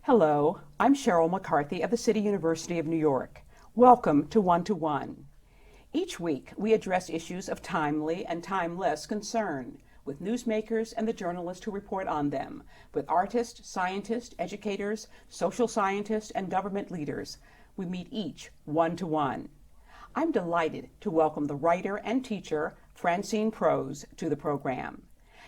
Hello, I'm Sheryl McCarthy of the City University of New York. Welcome to One to One. Each week, we address issues of timely and timeless concern with newsmakers and the journalists who report on them, with artists, scientists, educators, social scientists, and government leaders. We meet each one to one. I'm delighted to welcome the writer and teacher Francine Prose to the program.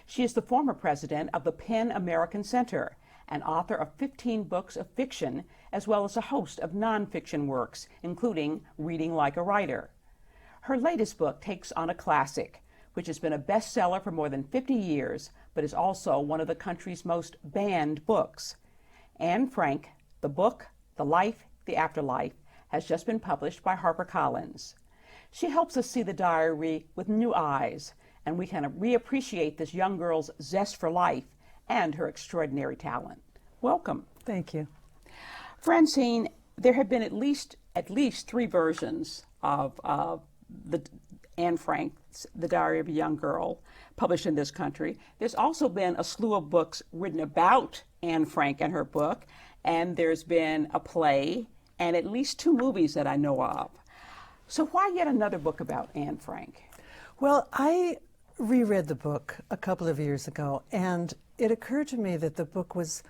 She is the former president of the PEN American Center and author of 15 books of fiction, as well as a host of nonfiction works, including Reading Like a Writer. Her latest book takes on a classic, which has been a bestseller for more than 50 years, but is also one of the country's most banned books. Anne Frank, The Book, The Life, The Afterlife, has just been published by HarperCollins. She helps us see the diary with new eyes, and we can reappreciate this young girl's zest for life and her extraordinary talent. Welcome. Thank you. Francine, there have been at least three versions of the Anne Frank's The Diary of a Young Girl published in this country. There's also been a slew of books written about Anne Frank and her book, and there's been a play and at least two movies that I know of. So why yet another book about Anne Frank? Well, I reread the book a couple of years ago, and it occurred to me that the book was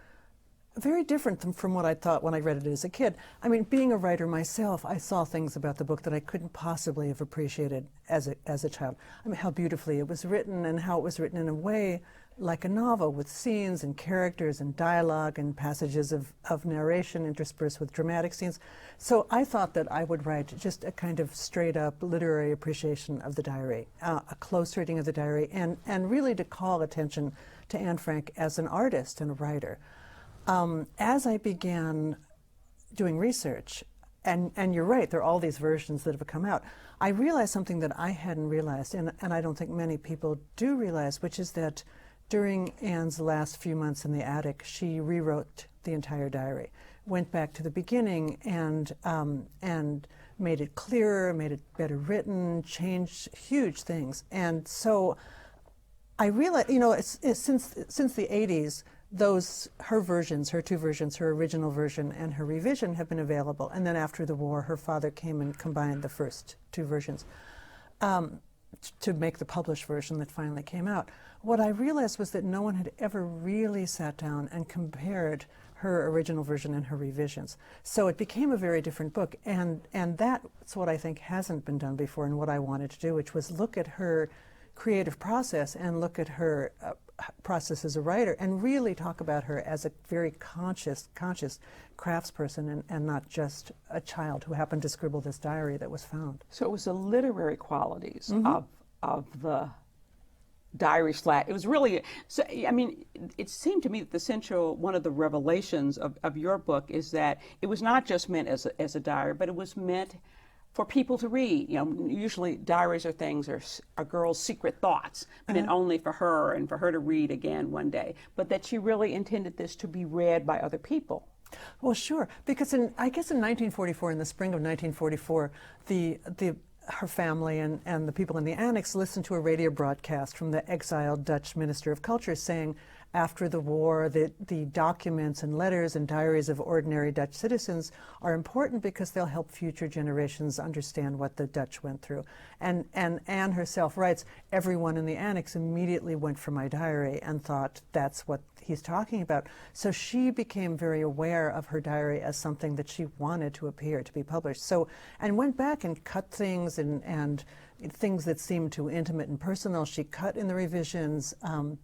very different from what I thought when I read it as a kid. I mean, being a writer myself, I saw things about the book that I couldn't possibly have appreciated as a child. I mean, how beautifully it was written and how it was written in a way like a novel with scenes and characters and dialogue and passages of narration interspersed with dramatic scenes. So I thought that I would write just a kind of straight up literary appreciation of the diary, a close reading of the diary, and really to call attention to Anne Frank as an artist and a writer. As I began doing research, and you're right, there are all these versions that have come out, I realized something that I hadn't realized, and I don't think many people do realize, which is that during Anne's last few months in the attic, she rewrote the entire diary, went back to the beginning and made it clearer, made it better written, changed huge things. And so I realized, since the 80s, her two versions, her original version and her revision, have been available. And then after the war, her father came and combined the first two versions to make the published version that finally came out. What I realized was that no one had ever really sat down and compared her original version and her revisions. So it became a very different book. And that's what I think hasn't been done before, and what I wanted to do, which was look at her creative process and look at her process as a writer, and really talk about her as a very conscious craftsperson, and not just a child who happened to scribble this diary that was found. So it was the literary qualities of the diary it was really, so I mean, it seemed to me that the central, one of the revelations of your book is that it was not just meant as a diary, but it was meant for people to read. Usually diaries are girls' secret thoughts, meant only for her and for her to read again one day, but that she really intended this to be read by other people. Well, sure, because I guess in 1944, in the spring of 1944, her family and the people in the annex listened to a radio broadcast from the exiled Dutch Minister of Culture saying, after the war, the documents and letters and diaries of ordinary Dutch citizens are important because they'll help future generations understand what the Dutch went through. And Anne herself writes, everyone in the annex immediately went for my diary and thought that's what he's talking about. So she became very aware of her diary as something that she wanted to appear, to be published. So, and went back and cut things and things that seemed too intimate and personal, she cut in the revisions.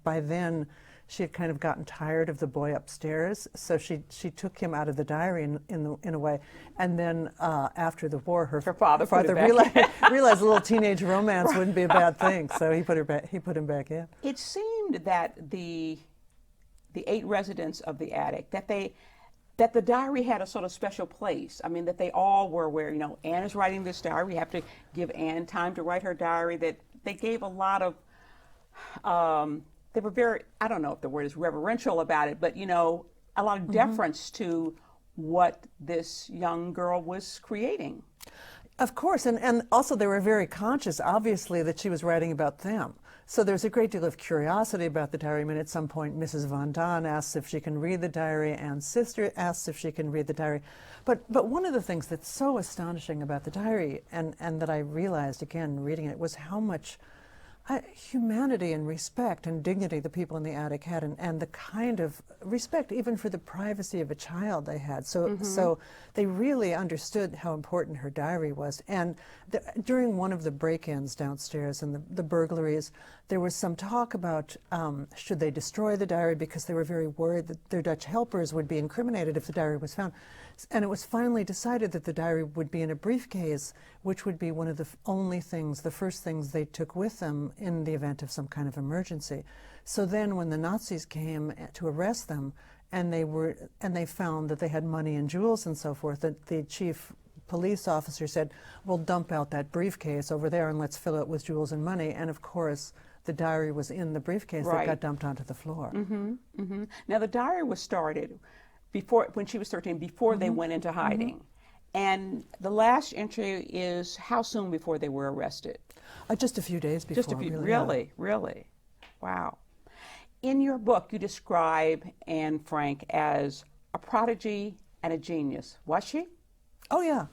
By then, she had kind of gotten tired of the boy upstairs, so she took him out of the diary in a way. And then after the war, her father realized a little teenage romance wouldn't be a bad thing, so he put him back in. It seemed that the 8 residents of the attic, that the diary had a sort of special place. I mean, that they all were aware, Anne is writing this diary, we have to give Anne time to write her diary, that they gave a lot of, they were very, I don't know if the word is reverential about it, but, a lot of deference to what this young girl was creating. Of course, and also they were very conscious, obviously, that she was writing about them. So there's a great deal of curiosity about the diary. I mean, at some point, Mrs. Von Don asks if she can read the diary, Anne's sister asks if she can read the diary. But one of the things that's so astonishing about the diary, and that I realized, again, reading it, was how much humanity and respect and dignity the people in the attic had, and the kind of respect even for the privacy of a child they had. So they really understood how important her diary was. And during one of the break-ins downstairs and the burglaries, there was some talk about should they destroy the diary, because they were very worried that their Dutch helpers would be incriminated if the diary was found. And it was finally decided that the diary would be in a briefcase, which would be one of the only things, the first things they took with them in the event of some kind of emergency. So then when the Nazis came to arrest them, and they found that they had money and jewels and so forth, that the chief police officer said, "Well, dump out that briefcase over there and let's fill it with jewels and money." And of course, the diary was in the briefcase that got dumped onto the floor. Now, the diary was started when she was 13, before they went into hiding. And the last entry is how soon before they were arrested? Just a few days before. Just a few, really? Wow. In your book, you describe Anne Frank as a prodigy and a genius. Was she? Oh, yeah.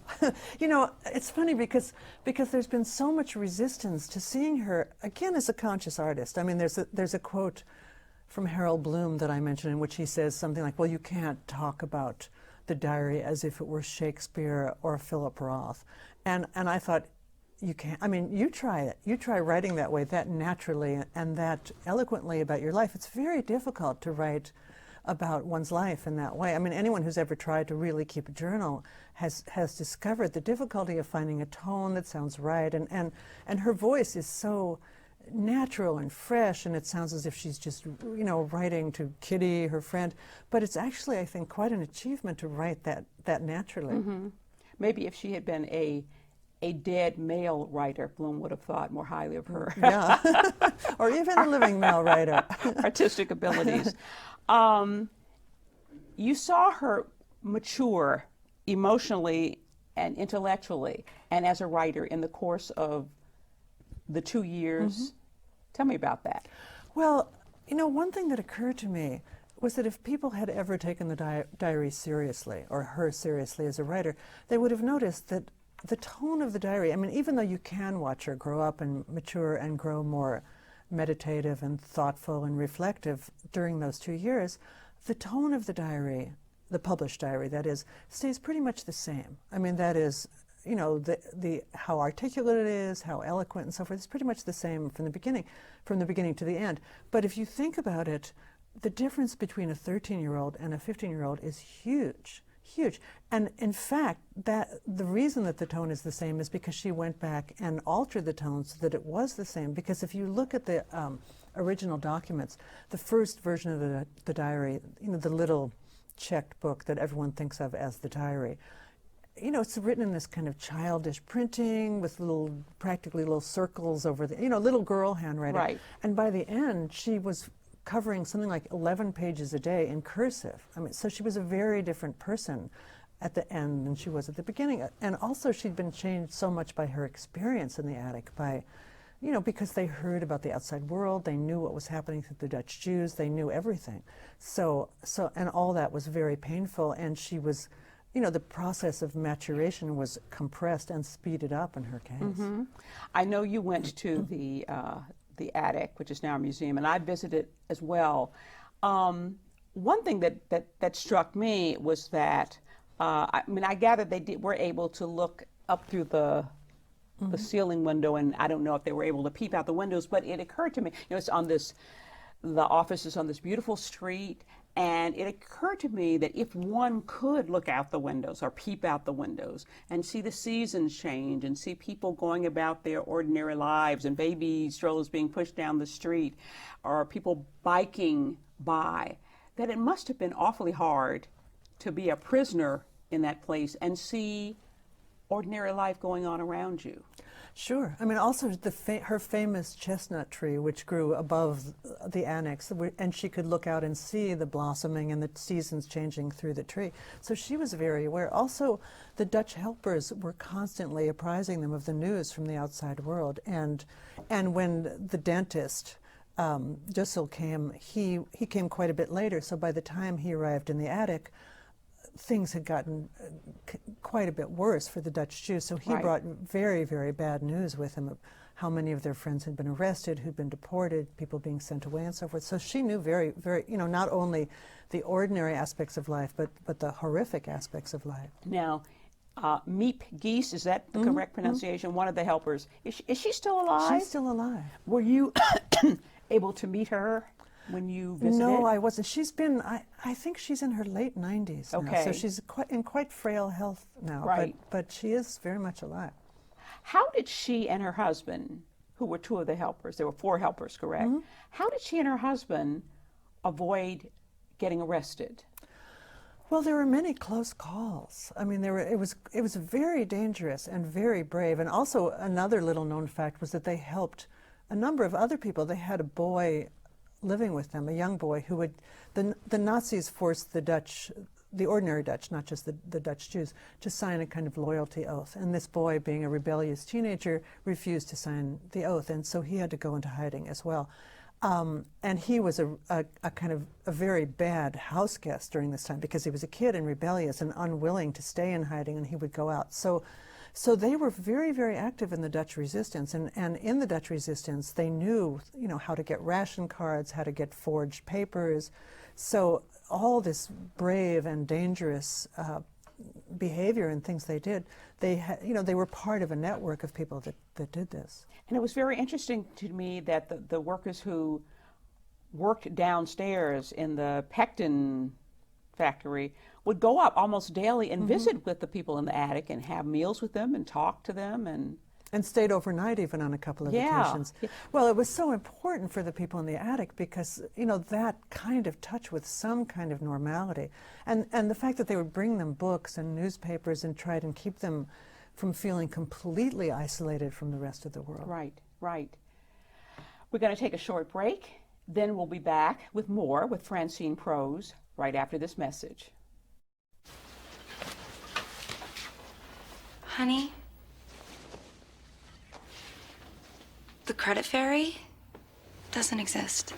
You know, it's funny because there's been so much resistance to seeing her, again, as a conscious artist. I mean, there's a quote from Harold Bloom that I mentioned in which he says something like, well, you can't talk about the diary as if it were Shakespeare or Philip Roth. And I thought, you can't. I mean, you try it. You try writing that way, that naturally and that eloquently about your life. It's very difficult to write about one's life in that way. I mean, anyone who's ever tried to really keep a journal has discovered the difficulty of finding a tone that sounds right. And her voice is so natural and fresh, and it sounds as if she's just, you know, writing to Kitty, her friend. But it's actually, I think, quite an achievement to write that naturally. Maybe if she had been a dead male writer, Bloom would have thought more highly of her. Yeah, or even a living male writer. Artistic abilities. You saw her mature emotionally and intellectually and as a writer in the course of the 2 years. Tell me about that. Well, you know, one thing that occurred to me was that if people had ever taken the diary seriously, or her seriously as a writer, they would have noticed that the tone of the diary, I mean, even though you can watch her grow up and mature and grow more meditative and thoughtful and reflective during those 2 years, the tone of the diary, the published diary, that is, stays pretty much the same. I mean, that is, you know, the how articulate it is, how eloquent and so forth, it's pretty much the same from the beginning to the end. But if you think about it, the difference between a 13-year-old and a 15-year-old is huge. Huge. And in fact, that the reason that the tone is the same is because she went back and altered the tone so that it was the same. Because if you look at the original documents, the first version of the diary, you know, the little checked book that everyone thinks of as the diary, you know, it's written in this kind of childish printing with practically little circles over the, you know, little girl handwriting. Right. And by the end, she was covering something like 11 pages a day in cursive. I mean, so she was a very different person at the end than she was at the beginning. And also she'd been changed so much by her experience in the attic, by, you know, because they heard about the outside world, they knew what was happening to the Dutch Jews, they knew everything. So and all that was very painful, and she was, you know, the process of maturation was compressed and speeded up in her case. I know you went to the attic, which is now a museum, and I visited as well. One thing that struck me was that, I mean, I gathered they were able to look up through the ceiling window, and I don't know if they were able to peep out the windows, but it occurred to me, you know, it's on this, the office is on this beautiful street, and it occurred to me that if one could look out the windows or peep out the windows and see the seasons change and see people going about their ordinary lives and baby strollers being pushed down the street or people biking by, that it must have been awfully hard to be a prisoner in that place and see ordinary life going on around you. Sure. I mean, also her famous chestnut tree, which grew above the annex, and she could look out and see the blossoming and the seasons changing through the tree. So she was very aware. Also, the Dutch helpers were constantly apprising them of the news from the outside world. And when the dentist, Dussel, came, he came quite a bit later. So by the time he arrived in the attic, things had gotten quite a bit worse for the Dutch Jews. So he brought very, very bad news with him of how many of their friends had been arrested, who'd been deported, people being sent away and so forth. So she knew very, very, not only the ordinary aspects of life, but the horrific aspects of life. Now, Miep Gies, is that the correct pronunciation? One of the helpers. Is she still alive? She's still alive. Were you able to meet her when you visited? No, I wasn't. She's been, I think she's in her late 90s now. Okay. So she's in quite frail health now. Right. But she is very much alive. How did she and her husband, who were two of the helpers, there were 4 helpers, correct? How did she and her husband avoid getting arrested? Well, there were many close calls. I mean, it was very dangerous and very brave. And also another little known fact was that they helped a number of other people. They had a boy living with them, a young boy who would, the Nazis forced the ordinary Dutch, not just the Dutch Jews, to sign a kind of loyalty oath. And this boy, being a rebellious teenager, refused to sign the oath. And so he had to go into hiding as well. And he was a kind of a very bad house guest during this time because he was a kid and rebellious and unwilling to stay in hiding, and he would go out. So they were very, very active in the Dutch resistance, and in the Dutch resistance, they knew, how to get ration cards, how to get forged papers. So all this brave and dangerous behavior and things they did, they were part of a network of people that did this. And it was very interesting to me that the workers who worked downstairs in the pectin factory would go up almost daily and visit with the people in the attic and have meals with them and talk to them and stayed overnight even on a couple of occasions. Well, it was so important for the people in the attic because, that kind of touch with some kind of normality. And the fact that they would bring them books and newspapers and try and keep them from feeling completely isolated from the rest of the world. Right. We're going to take a short break. Then we'll be back with more with Francine Prose right after this message. Honey, the credit fairy doesn't exist.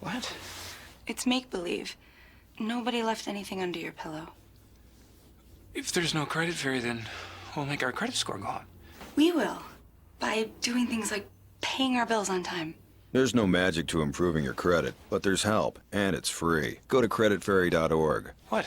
What? It's make-believe. Nobody left anything under your pillow. If there's no credit fairy, then we'll make our credit score go up. We will, by doing things like paying our bills on time. There's no magic to improving your credit, but there's help, and it's free. Go to creditfairy.org. What?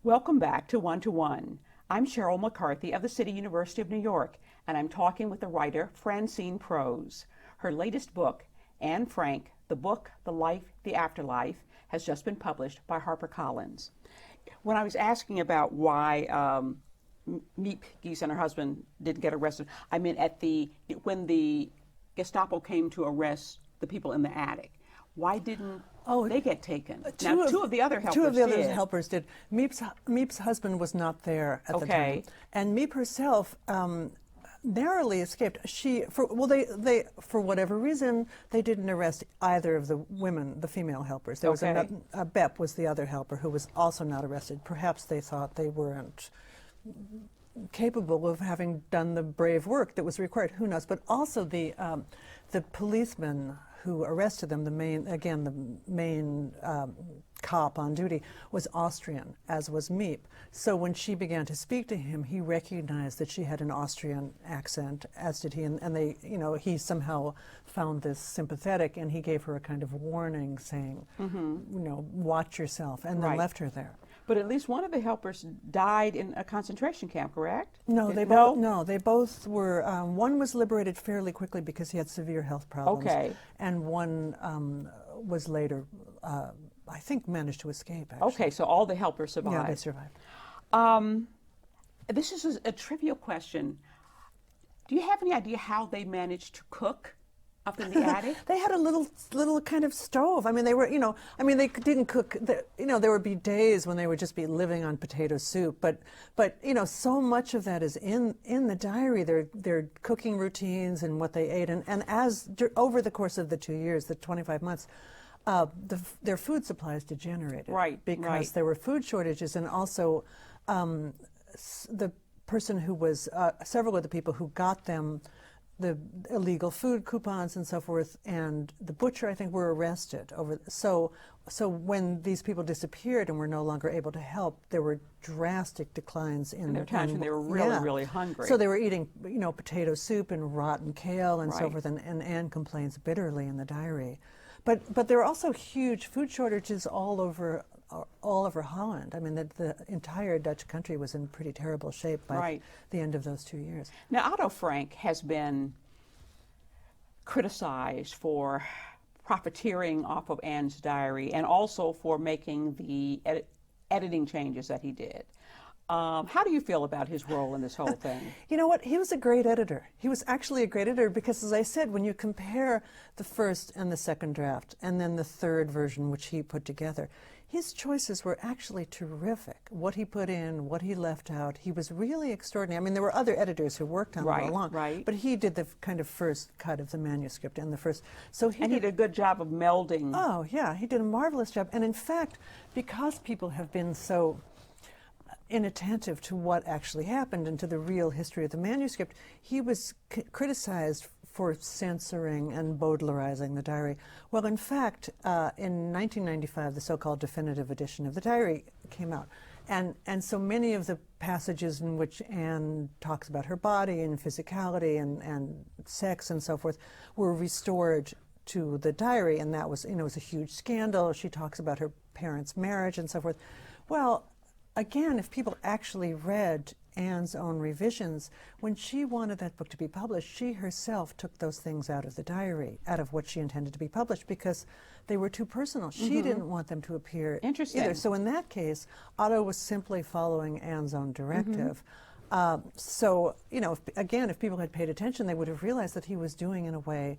Welcome back to One to One. I'm Sheryl McCarthy of the City University of New York, and I'm talking with the writer Francine Prose. Her latest book, Anne Frank, The Book, the Life, the Afterlife, has just been published by HarperCollins. When I was asking about why Miep Gies and her husband didn't get arrested, I mean when the Gestapo came to arrest the people in the attic, why didn't they get taken? Two of the other helpers did. Miep's husband was not there at the time, and Miep herself narrowly escaped. For whatever reason, they didn't arrest either of the women, the female helpers. There was Bep was the other helper who was also not arrested. Perhaps they thought they weren't capable of having done the brave work that was required. Who knows? But also the policeman who arrested them, the main cop on duty, was Austrian, as was Miep. So when she began to speak to him, he recognized that she had an Austrian accent, as did he, and they, he somehow found this sympathetic, and he gave her a kind of warning, saying, watch yourself, and then left her there. But at least one of the helpers died in a concentration camp, correct? No, they both were. One was liberated fairly quickly because he had severe health problems. And one was later, I think, managed to escape, actually. Okay, so all the helpers survived. Yeah, they survived. This is a trivial question. Do you have any idea how they managed to cook Up in the attic? They had a little kind of stove. I mean, they were, they didn't cook. There would be days when they would just be living on potato soup. But so much of that is in the diary. Their cooking routines and what they ate, and over the course of the 2 years, the 25 months. Their food supplies degenerated. Right. Because there were food shortages, and also the person who was several of the people who got them the illegal food coupons and so forth, and the butcher, I think, were arrested over. So when these people disappeared and were no longer able to help, there were drastic declines in their time. They were really, really hungry. So they were eating, potato soup and rotten kale and so forth. And Anne complains bitterly in the diary. But there were also huge food shortages all over Holland. I mean, the entire Dutch country was in pretty terrible shape by the end of those 2 years. Now, Otto Frank has been criticized for profiteering off of Anne's diary and also for making the editing changes that he did. How do you feel about his role in this whole thing? You know what? He was a great editor. He was actually a great editor because, as I said, when you compare the first and the second draft and then the third version, which he put together, his choices were actually terrific. What he put in, what he left out, he was really extraordinary. I mean, there were other editors who worked on it all along, but he did the kind of first cut of the manuscript and the first. So he did a good job of melding. Oh yeah, he did a marvelous job. And in fact, because people have been so inattentive to what actually happened and to the real history of the manuscript, he was criticized for censoring and Baudelarizing the diary. Well, in fact, in 1995, the so-called definitive edition of the diary came out. And so many of the passages in which Anne talks about her body and physicality and sex and so forth were restored to the diary, and that was, it was a huge scandal. She talks about her parents' marriage and so forth. Well, again, if people actually read Anne's own revisions, when she wanted that book to be published, she herself took those things out of the diary, out of what she intended to be published, because they were too personal. She didn't want them to appear either. So in that case, Otto was simply following Anne's own directive. So, if people had paid attention, they would have realized that he was doing, in a way,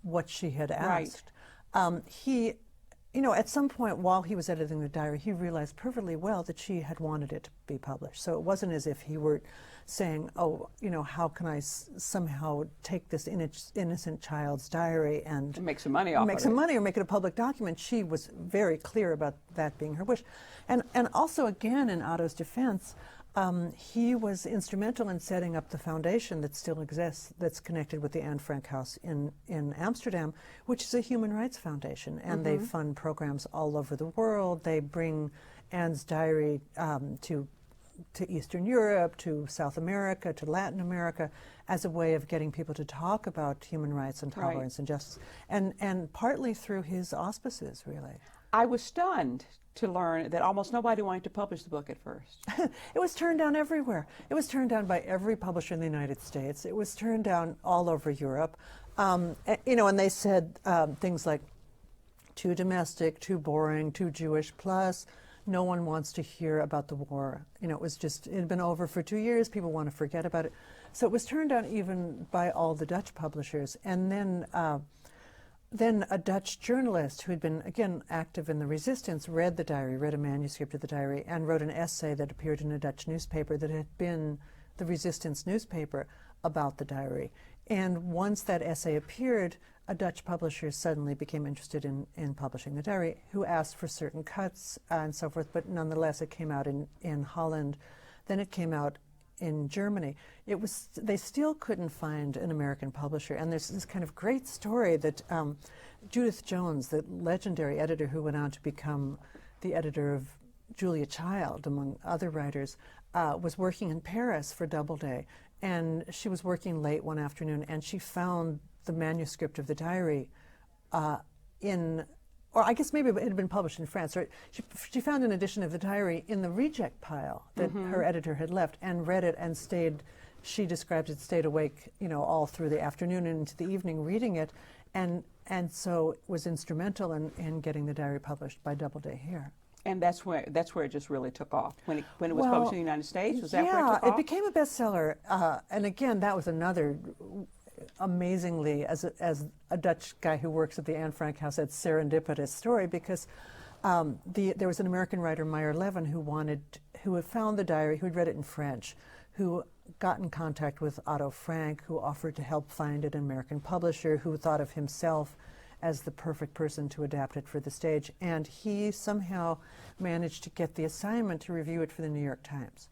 what she had asked. At some point while he was editing the diary, he realized perfectly well that she had wanted it to be published. So it wasn't as if he were saying, how can I somehow take this innocent child's diary and make some money off of it. Make some money or make it a public document. She was very clear about that being her wish. And also, again, in Otto's defense, he was instrumental in setting up the foundation that still exists, that's connected with the Anne Frank House in Amsterdam, which is a human rights foundation. And they fund programs all over the world. They bring Anne's diary to Eastern Europe, to South America, to Latin America, as a way of getting people to talk about human rights and tolerance and justice. And partly through his auspices, really. I was stunned to learn that almost nobody wanted to publish the book at first. It was turned down everywhere. It was turned down by every publisher in the United States. It was turned down all over Europe. And they said things like, too domestic, too boring, too Jewish, plus no one wants to hear about the war. It had been over for 2 years. People want to forget about it. So it was turned down even by all the Dutch publishers. And then a Dutch journalist who had been, again, active in the resistance, read the diary, read a manuscript of the diary, and wrote an essay that appeared in a Dutch newspaper that had been the resistance newspaper about the diary. And once that essay appeared, a Dutch publisher suddenly became interested in publishing the diary, who asked for certain cuts and so forth, but nonetheless it came out in Holland. Then it came out in Germany. They still couldn't find an American publisher. And there's this kind of great story that Judith Jones, the legendary editor who went on to become the editor of Julia Child, among other writers, was working in Paris for Doubleday. And she was working late one afternoon, and she found the manuscript of the diary or I guess maybe it had been published in France. Or she found an edition of the diary in the reject pile that her editor had left, and read it and stayed. She described it, stayed awake, all through the afternoon and into the evening reading it, and so was instrumental in getting the diary published by Doubleday here. And that's where it just really took off. When it was published in the United States, was that where it took off? Yeah, it became a bestseller. And again, that was another amazingly, as a Dutch guy who works at the Anne Frank house, it's serendipitous story because there was an American writer, Meyer Levin, who had found the diary, who had read it in French, who got in contact with Otto Frank, who offered to help find it, an American publisher, who thought of himself as the perfect person to adapt it for the stage. And he somehow managed to get the assignment to review it for the New York Times.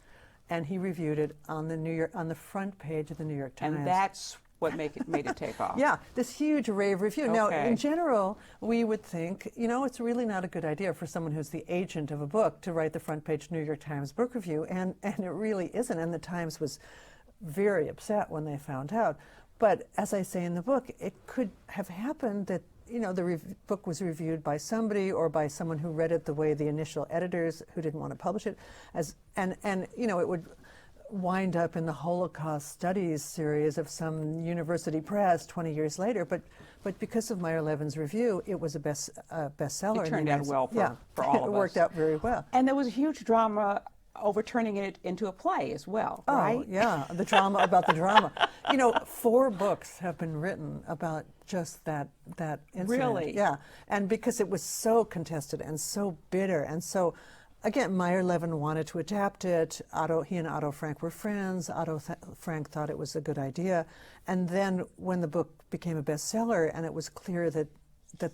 And he reviewed it on the front page of the New York Times. And that's what made it take off. Yeah, this huge rave review. Okay. Now, in general, we would think, it's really not a good idea for someone who's the agent of a book to write the front page New York Times book review, and it really isn't. And the Times was very upset when they found out. But as I say in the book, it could have happened that the book was reviewed by somebody or by someone who read it the way the initial editors who didn't want to publish it, and it would wind up in the Holocaust Studies series of some university press 20 years later. But because of Meyer Levin's review, it was a bestseller. It turned out well for all of us. It worked out very well. And there was a huge drama over turning it into a play as well, right? Oh, yeah, the drama about the drama. 4 books have been written about just that incident. Really? Yeah, and because it was so contested and so bitter, and so, again, Meyer Levin wanted to adapt it. He and Otto Frank were friends. Otto Frank thought it was a good idea. And then when the book became a bestseller and it was clear that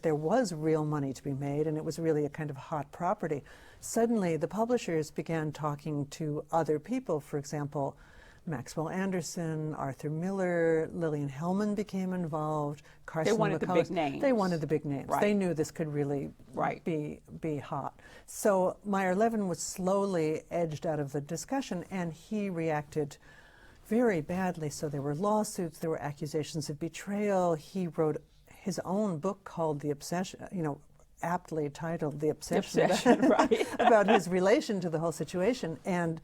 there was real money to be made and it was really a kind of hot property, suddenly the publishers began talking to other people. For example, Maxwell Anderson, Arthur Miller, Lillian Hellman became involved. Carson They wanted McCullers. the big names. They wanted the big names. Right. They knew this could really be hot. So Meyer Levin was slowly edged out of the discussion, and he reacted very badly. So there were lawsuits, there were accusations of betrayal. He wrote his own book called The Obsession, aptly titled The Obsession, right. about his relation to the whole situation. And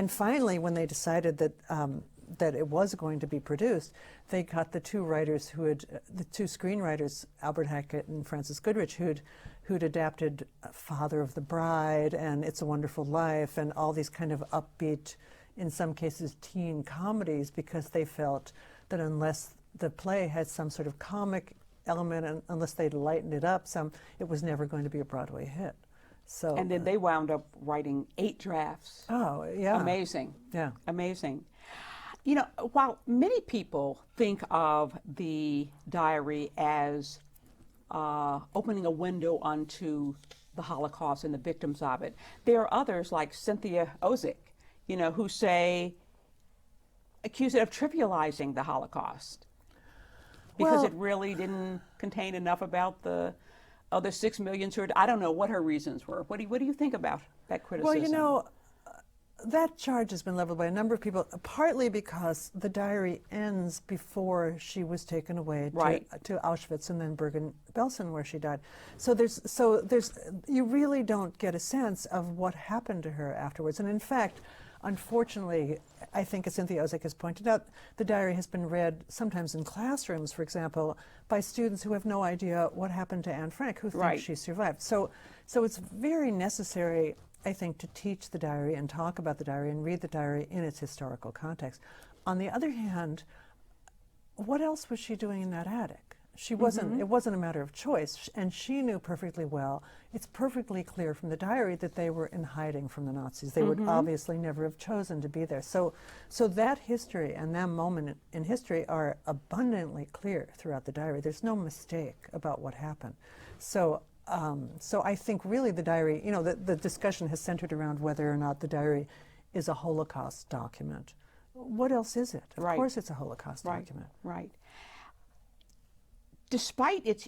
finally, when they decided that it was going to be produced, they got the two screenwriters, Albert Hackett and Francis Goodrich, who'd adapted Father of the Bride and It's a Wonderful Life and all these kind of upbeat, in some cases, teen comedies, because they felt that unless the play had some sort of comic element, and unless they'd lightened it up some, it was never going to be a Broadway hit. So, and then they wound up writing 8 drafts. Oh, yeah. Amazing. Yeah. Amazing. While many people think of the diary as opening a window onto the Holocaust and the victims of it, there are others like Cynthia Ozick, who accuse it of trivializing the Holocaust, because it really didn't contain enough about the other 6 million who I don't know what her reasons were. What do you think about that criticism? Well, that charge has been leveled by a number of people, partly because the diary ends before she was taken away to Auschwitz and then Bergen-Belsen, where she died. So you really don't get a sense of what happened to her afterwards. And in fact, unfortunately, I think, as Cynthia Ozick has pointed out, the diary has been read sometimes in classrooms, for example, by students who have no idea what happened to Anne Frank, who think she survived. So it's very necessary, I think, to teach the diary and talk about the diary and read the diary in its historical context. On the other hand, what else was she doing in that attic? She wasn't. It wasn't a matter of choice, and she knew perfectly well. It's perfectly clear from the diary that they were in hiding from the Nazis. They would obviously never have chosen to be there. So that history and that moment in history are abundantly clear throughout the diary. There's no mistake about what happened. So I think really the diary, the discussion has centered around whether or not the diary is a Holocaust document. What else is it? Of course it's a Holocaust document. Right. Despite its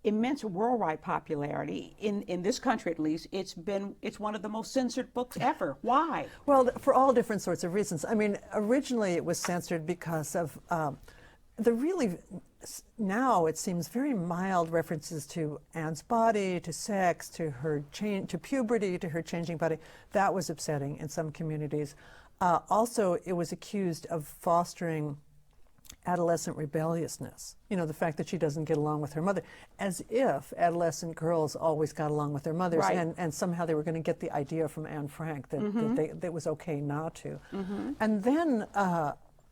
immense worldwide popularity, in this country at least, it's one of the most censored books ever. Why? Well, for all different sorts of reasons. I mean, originally it was censored because of the really, now it seems, very mild references to Anne's body, to sex, to her to puberty, to her changing body. That was upsetting in some communities. Also, it was accused of fostering adolescent rebelliousness, the fact that she doesn't get along with her mother, as if adolescent girls always got along with their mothers, and somehow they were going to get the idea from Anne Frank that it was okay not to. And then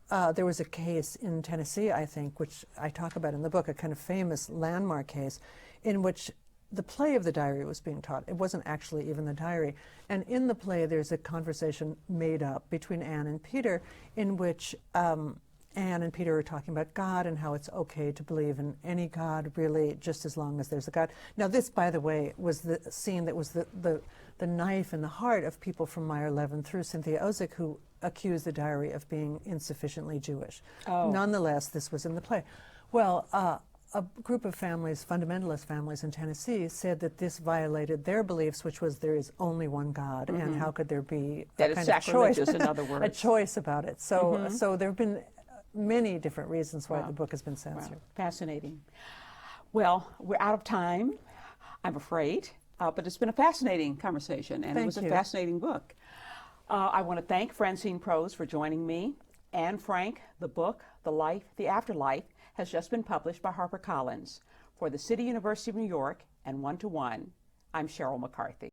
there was a case in Tennessee, I think, which I talk about in the book, a kind of famous landmark case in which the play of the diary was being taught. It wasn't actually even the diary. And in the play, there's a conversation made up between Anne and Peter in which Anne and Peter are talking about God and how it's okay to believe in any God, really, just as long as there's a God. Now, this, by the way, was the scene that was the knife in the heart of people from Meyer Levin through Cynthia Ozick, who accused the diary of being insufficiently Jewish. Oh. Nonetheless, this was in the play. Well, a group of families, fundamentalist families in Tennessee, said that this violated their beliefs, which was there is only one God, and how could there be That a is kind of choice, sacrilegious, in other words. a choice about it. So, so there have been many different reasons why Wow. the book has been censored. Wow. Fascinating. Well, we're out of time, I'm afraid, but it's been a fascinating conversation, and it Thank was a you. fascinating book. I want to thank Francine Prose for joining me. Anne Frank, the book, The Life, the Afterlife, has just been published by HarperCollins. For the City University of New York and 1 to 1, I'm Sheryl McCarthy.